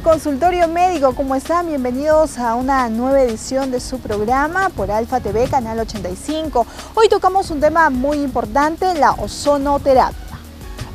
Consultorio Médico, ¿cómo están? Bienvenidos a una nueva edición de su programa por Alfa TV, Canal 85. Hoy tocamos un tema muy importante, la ozonoterapia.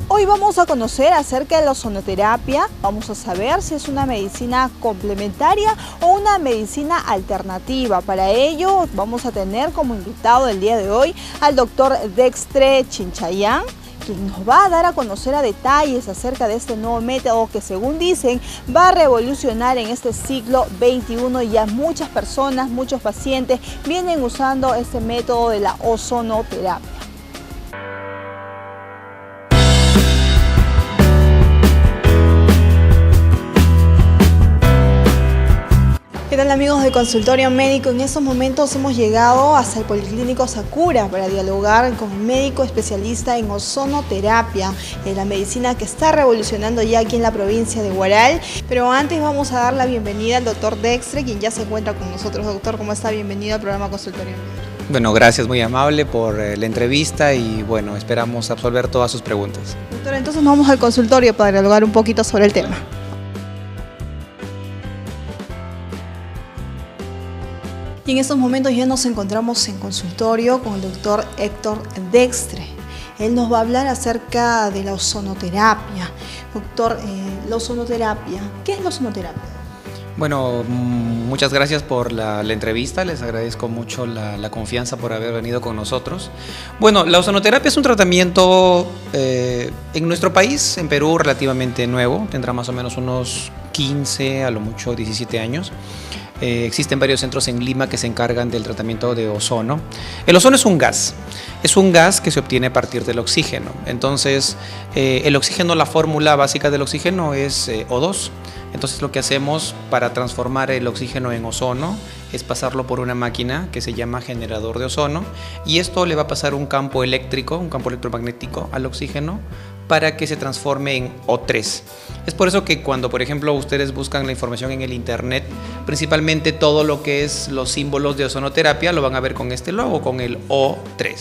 Hoy vamos a conocer acerca de la ozonoterapia, vamos a saber si es una medicina complementaria o una medicina alternativa. Para ello vamos a tener como invitado el día de hoy al doctor Dextre Chinchayán, quien nos va a dar a conocer a detalles acerca de este nuevo método que, según dicen, va a revolucionar en este siglo XXI. Y ya muchas personas, muchos pacientes vienen usando este método de la ozonoterapia. ¿Qué tal, amigos de Consultorio Médico? En estos momentos hemos llegado hasta el Policlínico Sakura para dialogar con un médico especialista en ozonoterapia, la medicina que está revolucionando ya aquí en la provincia de Huaral. Pero antes vamos a dar la bienvenida al doctor Dextre, quien ya se encuentra con nosotros. Doctor, ¿cómo está? Bienvenido al programa Consultorio Médico. Bueno, gracias, muy amable por la entrevista y bueno, esperamos absolver todas sus preguntas. Doctor, entonces vamos al consultorio para dialogar un poquito sobre el tema. Y en estos momentos ya nos encontramos en consultorio con el doctor Héctor Dextre. Él nos va a hablar acerca de la ozonoterapia. Doctor, la ozonoterapia, ¿qué es la ozonoterapia? Bueno, muchas gracias por la entrevista, les agradezco mucho la confianza por haber venido con nosotros. Bueno, la ozonoterapia es un tratamiento en nuestro país, en Perú, relativamente nuevo, tendrá más o menos unos 15, a lo mucho 17 años. Existen varios centros en Lima que se encargan del tratamiento de ozono. El ozono es un gas que se obtiene a partir del oxígeno. Entonces, el oxígeno, la fórmula básica del oxígeno es O2. Entonces, lo que hacemos para transformar el oxígeno en ozono es pasarlo por una máquina que se llama generador de ozono, y esto le va a pasar un campo eléctrico, un campo electromagnético al oxígeno para que se transforme en O3. Es por eso que cuando, por ejemplo, ustedes buscan la información en el internet, principalmente todo lo que es los símbolos de ozonoterapia lo van a ver con este logo, con el O3.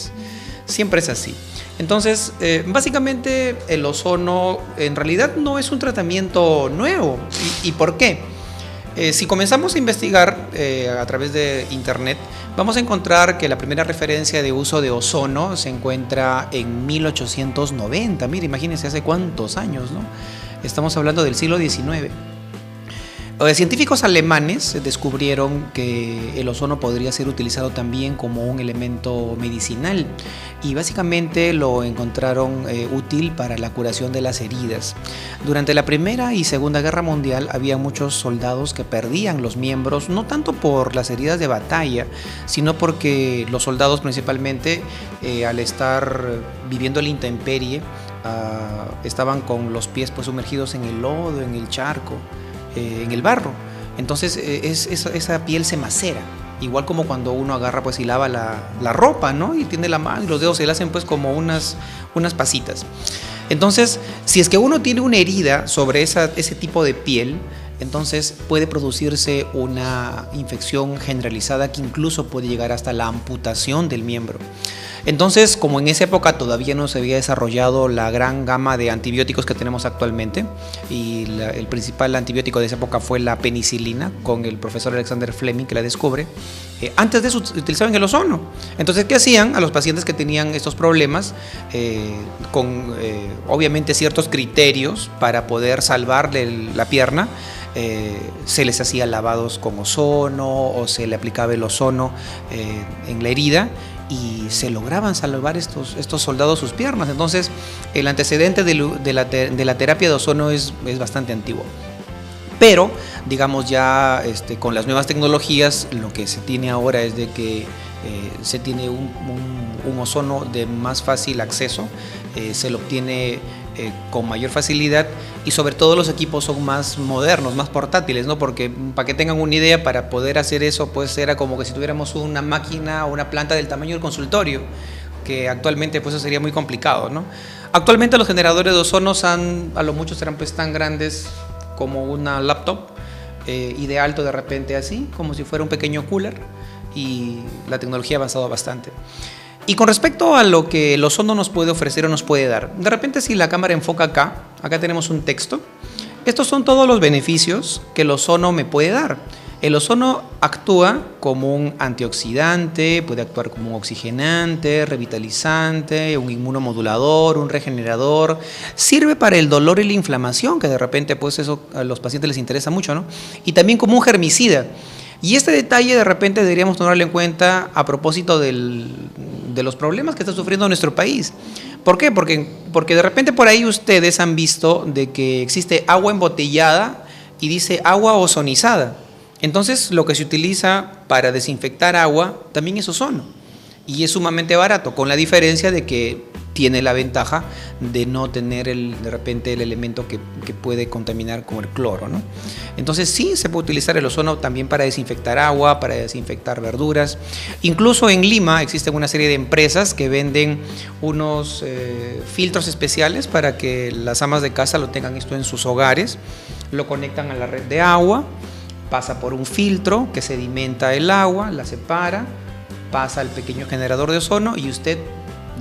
Siempre es así. Entonces, básicamente el ozono en realidad no es un tratamiento nuevo. ¿Y por qué? Si comenzamos a investigar a través de internet, vamos a encontrar que la primera referencia de uso de ozono se encuentra en 1890. Mira, imagínense hace cuántos años, ¿no? Estamos hablando del siglo XIX. Científicos alemanes descubrieron que el ozono podría ser utilizado también como un elemento medicinal y básicamente lo encontraron útil para la curación de las heridas. Durante la Primera y Segunda Guerra Mundial había muchos soldados que perdían los miembros, no tanto por las heridas de batalla, sino porque los soldados principalmente al estar viviendo la intemperie estaban con los pies pues sumergidos en el lodo, en el charco, en el barro. Entonces esa piel se macera, igual como cuando uno agarra pues y lava la ropa, ¿no? Y tiene la mano y los dedos se le hacen pues como unas pasitas. Entonces, si es que uno tiene una herida sobre ese tipo de piel, entonces puede producirse una infección generalizada que incluso puede llegar hasta la amputación del miembro. Entonces, como en esa época todavía no se había desarrollado la gran gama de antibióticos que tenemos actualmente, y el principal antibiótico de esa época fue la penicilina, con el profesor Alexander Fleming que la descubre, antes de eso utilizaban el ozono. Entonces, ¿qué hacían a los pacientes que tenían estos problemas? Con obviamente ciertos criterios para poder salvarle la pierna, se les hacía lavados con ozono o se le aplicaba el ozono en la herida, y se lograban salvar estos soldados sus piernas. Entonces, el antecedente de la terapia de ozono es bastante antiguo. Pero, digamos ya con las nuevas tecnologías, lo que se tiene ahora es de que se tiene un ozono de más fácil acceso, se lo obtiene con mayor facilidad, y sobre todo los equipos son más modernos, más portátiles, ¿no? Porque para que tengan una idea, para poder hacer eso, pues era como que si tuviéramos una máquina o una planta del tamaño del consultorio, que actualmente pues eso sería muy complicado, ¿no? Actualmente los generadores de ozono a lo mucho serán pues tan grandes como una laptop, y de alto de repente así, como si fuera un pequeño cooler, y la tecnología ha avanzado bastante. Y con respecto a lo que el ozono nos puede ofrecer o nos puede dar, de repente si la cámara enfoca acá tenemos un texto Estos son todos los beneficios que el ozono me puede dar. El ozono actúa como un antioxidante, puede actuar como un oxigenante, revitalizante, un inmunomodulador, un regenerador. Sirve para el dolor y la inflamación, que de repente pues eso a los pacientes les interesa mucho, ¿no? Y también como un germicida. Y este detalle de repente deberíamos tomarlo en cuenta a propósito de los problemas que está sufriendo nuestro país. ¿Por qué? Porque de repente por ahí ustedes han visto de que existe agua embotellada y dice agua ozonizada. Entonces, lo que se utiliza para desinfectar agua también es ozono y es sumamente barato, con la diferencia de que tiene la ventaja de no tener de repente el elemento que puede contaminar como el cloro, ¿no? Entonces sí se puede utilizar el ozono también para desinfectar agua, para desinfectar verduras. Incluso en Lima existen una serie de empresas que venden unos filtros especiales para que las amas de casa lo tengan esto en sus hogares, lo conectan a la red de agua, pasa por un filtro que sedimenta el agua, la separa, pasa al pequeño generador de ozono y usted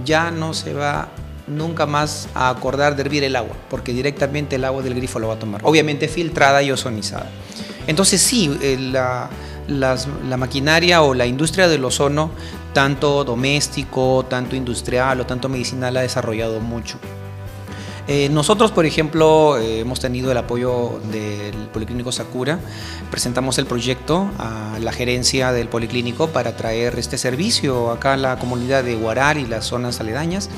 ya no se va nunca más a acordar de hervir el agua, porque directamente el agua del grifo lo va a tomar, obviamente filtrada y ozonizada. Entonces sí, la maquinaria o la industria del ozono, tanto doméstico, tanto industrial o tanto medicinal, ha desarrollado mucho. Nosotros, por ejemplo, hemos tenido el apoyo del Policlínico Sakura. Presentamos el proyecto a la gerencia del Policlínico para traer este servicio acá a la comunidad de Huaral y las zonas aledañas.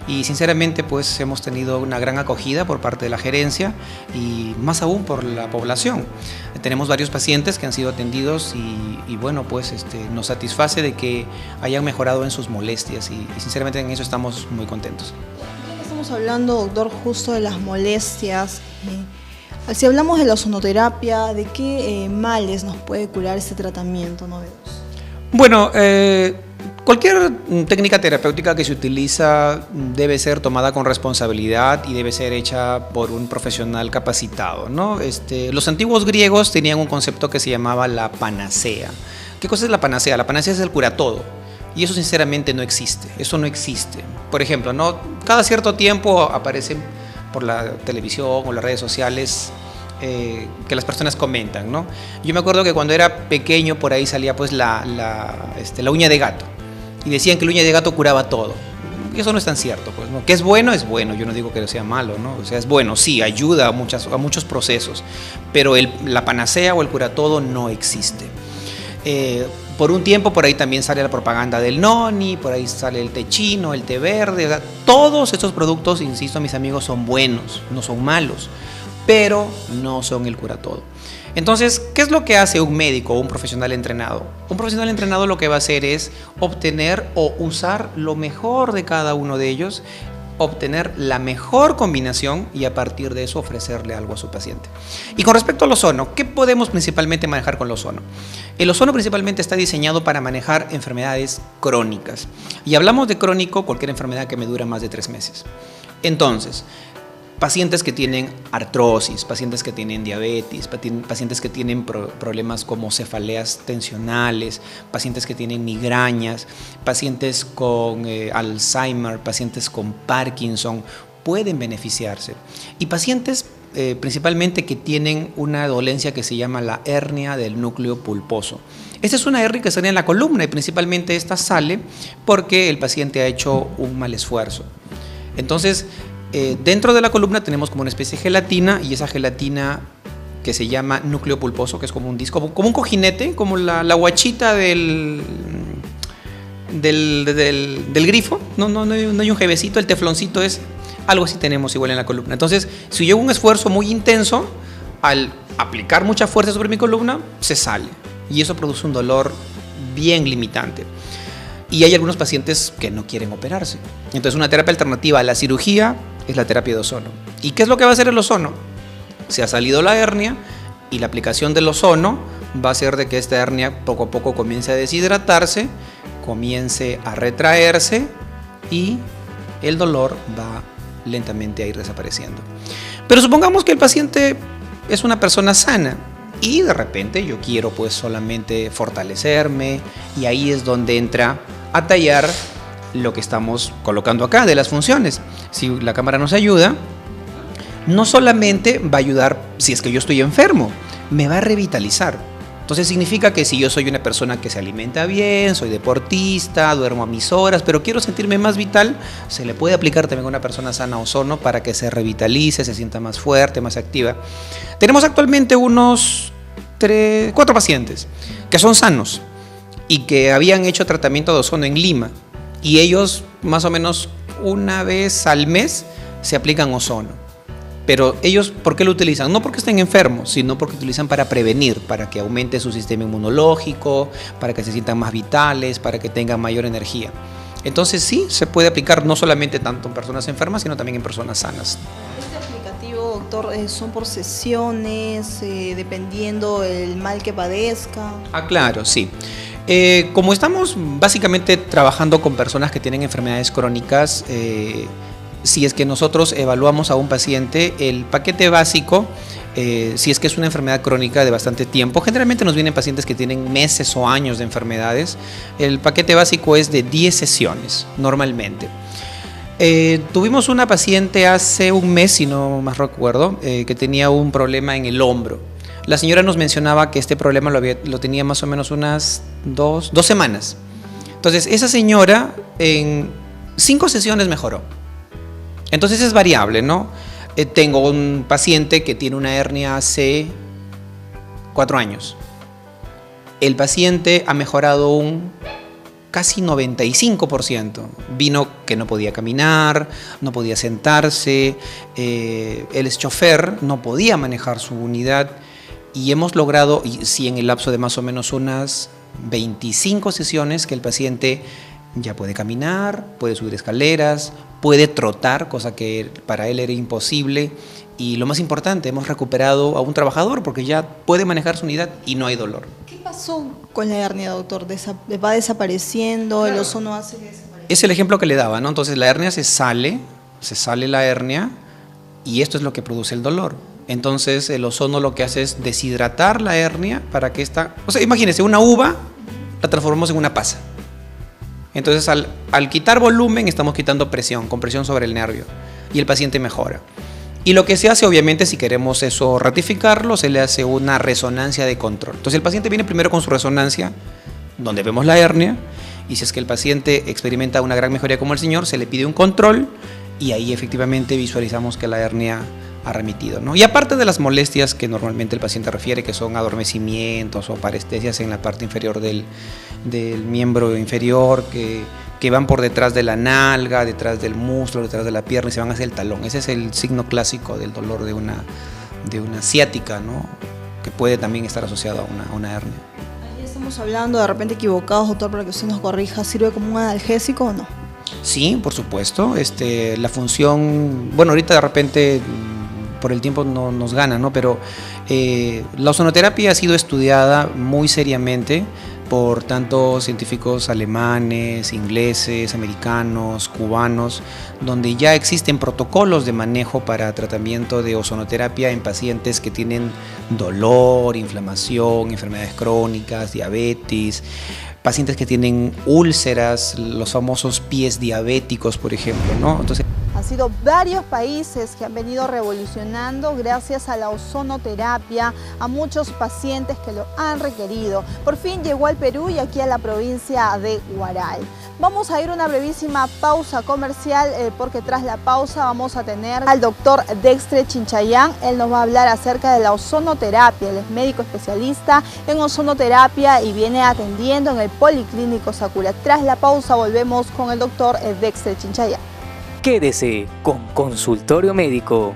Y sinceramente, pues hemos tenido una gran acogida por parte de la gerencia y más aún por la población. Tenemos varios pacientes que han sido atendidos y bueno, pues nos satisface de que hayan mejorado en sus molestias y sinceramente en eso estamos muy contentos. Estamos hablando, doctor, justo de las molestias. Si hablamos de la ozonoterapia, ¿de qué males nos puede curar este tratamiento novedoso? Bueno, cualquier técnica terapéutica que se utiliza debe ser tomada con responsabilidad y debe ser hecha por un profesional capacitado, ¿no? Los antiguos griegos tenían un concepto que se llamaba la panacea. ¿Qué cosa es la panacea? La panacea es el curatodo. Y eso sinceramente no existe, eso no existe. Por ejemplo, ¿no? Cada cierto tiempo aparecen por la televisión o las redes sociales que las personas comentan, ¿no? Yo me acuerdo que cuando era pequeño por ahí salía pues la uña de gato y decían que la uña de gato curaba todo. Y eso no es tan cierto, pues, ¿no? Que es bueno, yo no digo que sea malo, ¿no? O sea, es bueno, sí, ayuda a muchos procesos, pero la panacea o el curatodo no existe. Por un tiempo por ahí también sale la propaganda del noni, por ahí sale el té chino, el té verde, o sea, todos estos productos, insisto, mis amigos, son buenos, no son malos, pero no son el curatodo. Entonces, ¿qué es lo que hace un médico o un profesional entrenado? Un profesional entrenado lo que va a hacer es obtener o usar lo mejor de cada uno de ellos, obtener la mejor combinación y a partir de eso ofrecerle algo a su paciente. Y con respecto al ozono, ¿qué podemos principalmente manejar con el ozono? El ozono principalmente está diseñado para manejar enfermedades crónicas. Y hablamos de crónico, cualquier enfermedad que me dura más de 3 meses. Entonces, pacientes que tienen artrosis, pacientes que tienen diabetes, pacientes que tienen problemas como cefaleas tensionales, pacientes que tienen migrañas, pacientes con Alzheimer, pacientes con Parkinson, pueden beneficiarse. Y pacientes principalmente que tienen una dolencia que se llama la hernia del núcleo pulposo. Esta es una hernia que sale en la columna y principalmente esta sale porque el paciente ha hecho un mal esfuerzo. Entonces, dentro de la columna tenemos como una especie de gelatina y esa gelatina que se llama núcleo pulposo, que es como un disco, como un cojinete, como la guachita del grifo, no hay un jevecito, el tefloncito es algo así tenemos igual en la columna. Entonces, si yo hago un esfuerzo muy intenso, al aplicar mucha fuerza sobre mi columna, se sale y eso produce un dolor bien limitante. Y hay algunos pacientes que no quieren operarse. Entonces, una terapia alternativa a la cirugía es la terapia de ozono. ¿Y qué es lo que va a hacer el ozono? Se ha salido la hernia y la aplicación del ozono va a hacer de que esta hernia poco a poco comience a deshidratarse, comience a retraerse y el dolor va lentamente a ir desapareciendo. Pero supongamos que el paciente es una persona sana y de repente yo quiero pues solamente fortalecerme y ahí es donde entra a tallar lo que estamos colocando acá de las funciones. Si la cámara nos ayuda, no solamente va a ayudar si es que yo estoy enfermo, me va a revitalizar. Entonces significa que si yo soy una persona que se alimenta bien, soy deportista, duermo a mis horas, pero quiero sentirme más vital, se le puede aplicar también a una persona sana ozono para que se revitalice, se sienta más fuerte, más activa. Tenemos actualmente unos 4 pacientes que son sanos y que habían hecho tratamiento de ozono en Lima, y ellos más o menos una vez al mes se aplican ozono. Pero ellos, ¿por qué lo utilizan? No porque estén enfermos, sino porque utilizan para prevenir, para que aumente su sistema inmunológico, para que se sientan más vitales, para que tengan mayor energía. Entonces sí, se puede aplicar no solamente tanto en personas enfermas, sino también en personas sanas. Este aplicativo, doctor, son por sesiones, dependiendo el mal que padezca. Ah, claro, sí. Como estamos básicamente trabajando con personas que tienen enfermedades crónicas, si es que nosotros evaluamos a un paciente, el paquete básico, si es que es una enfermedad crónica de bastante tiempo, generalmente nos vienen pacientes que tienen meses o años de enfermedades, el paquete básico es de 10 sesiones normalmente. Tuvimos una paciente hace un mes, si no más recuerdo, que tenía un problema en el hombro. La señora nos mencionaba que este problema lo tenía más o menos unas 2 semanas. Entonces esa señora en 5 sesiones mejoró. Entonces es variable, ¿no? Tengo un paciente que tiene una hernia hace 4 años. El paciente ha mejorado un casi 95%. Vino que no podía caminar, no podía sentarse, él es chofer, no podía manejar su unidad, y hemos logrado, y sí, en el lapso de más o menos unas 25 sesiones, que el paciente ya puede caminar, puede subir escaleras, puede trotar, cosa que para él era imposible. Y lo más importante, hemos recuperado a un trabajador porque ya puede manejar su unidad y no hay dolor. ¿Qué pasó con la hernia, doctor? ¿Va desapareciendo? Claro. ¿El ozono hace que desaparezca? Es el ejemplo que le daba, ¿no? Entonces la hernia se sale la hernia, y esto es lo que produce el dolor. Entonces el ozono lo que hace es deshidratar la hernia para que esta... O sea, imagínense, una uva la transformamos en una pasa. Entonces al quitar volumen estamos quitando presión, compresión sobre el nervio, y el paciente mejora. Y lo que se hace, obviamente, si queremos eso ratificarlo, se le hace una resonancia de control. Entonces el paciente viene primero con su resonancia, donde vemos la hernia, y si es que el paciente experimenta una gran mejoría como el señor, se le pide un control, y ahí efectivamente visualizamos que la hernia ha remitido, ¿no? Y aparte de las molestias que normalmente el paciente refiere, que son adormecimientos o parestesias en la parte inferior del miembro inferior, que van por detrás de la nalga, detrás del muslo, detrás de la pierna, y se van hacia el talón. Ese es el signo clásico del dolor de una ciática, ¿no? Que puede también estar asociado a una hernia. Ahí estamos hablando de repente equivocados, doctor, para que usted nos corrija. ¿Sirve como un analgésico o no? Sí, por supuesto. La función, bueno, ahorita de repente por el tiempo no nos gana, ¿no? Pero la ozonoterapia ha sido estudiada muy seriamente por tanto científicos alemanes, ingleses, americanos, cubanos, donde ya existen protocolos de manejo para tratamiento de ozonoterapia en pacientes que tienen dolor, inflamación, enfermedades crónicas, diabetes, pacientes que tienen úlceras, los famosos pies diabéticos, por ejemplo, ¿no? Entonces, han sido varios países que han venido revolucionando gracias a la ozonoterapia, a muchos pacientes que lo han requerido. Por fin llegó al Perú y aquí a la provincia de Huaral. Vamos a ir a una brevísima pausa comercial porque tras la pausa vamos a tener al doctor Dextre Chinchayán. Él nos va a hablar acerca de la ozonoterapia. Él es médico especialista en ozonoterapia y viene atendiendo en el Policlínico Sakura. Tras la pausa volvemos con el doctor Dextre Chinchayán. Quédese con Consultorio Médico.